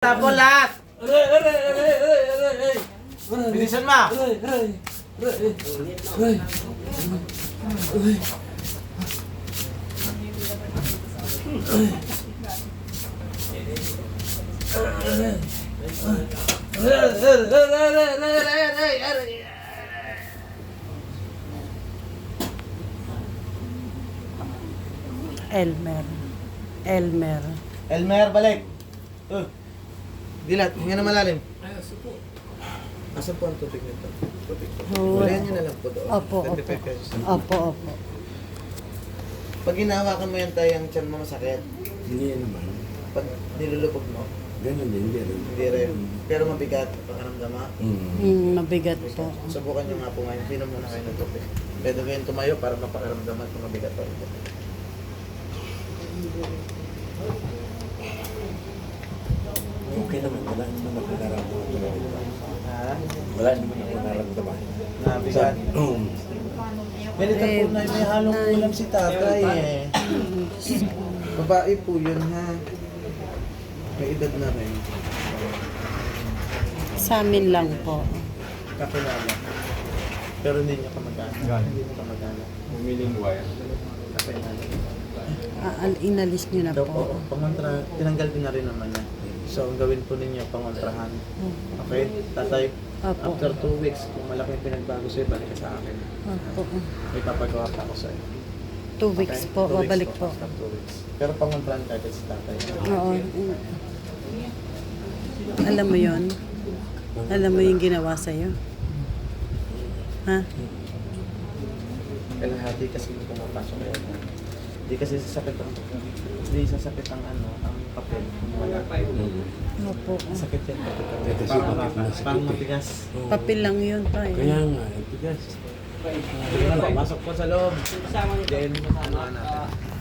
Tapos lahat! Bilisan mo! Elmer. Elmer, balik! Dilat, hinga na malalim. Asan po ang tubig nito? Tubig po. Walayan nyo na lang po doon. Opo. 25 pesos. Opo. Pag hinahawakan mo yan tayo, ang tiyan mo masakit. Hindi naman. Pag nilulupog mo, Ganun din, hindi rin. hindi rin. Pero mabigat, pakaramdam ha. Mabigat po. Subukan nyo nga po ngayon. Pinom muna kayo ng tubig. Pwede ko yung tumayo para mapakaramdaman kung mabigat pa rin. Okay naman, wala naman ako nararamdaman. Ha? Wala naman ako nararamdaman. Nabigat. Ganito po na may halong ulam si tatay eh. Babae po yun ha. May edad na rin. Sa amin lang po. Kakilala. Pero hindi niya kamag-anak. Hindi niya kamag-anak. Umiling wire. Kakilala. Inalis niyo na Ito po. po, pangontra, tinanggal din na rin naman niya. So, ang gawin po ninyo, pangontrahan. Okay? Tatay, Opo. after 2 weeks, kung malaking pinagbago sa'yo, balik ka sa akin. Opo. May papagawa pa ako sa'yo. 2 weeks po, 2 weeks babalik po. After 2 weeks. Pero pangontrahan ka agad si tatay. Oo. Alam mo yon? Alam mo yung ginawa sa'yo? Ha? Kalahati kasi yung pumapasok ko. Hindi kasi sasakit ang ang papel. Wala. Opo. Sakit yan kapag Kasi bakit nasakit parang eh. matigas. Papel lang yun pa eh. Kaya nga, bigas. Pasok po sa loob. Then, ano natin.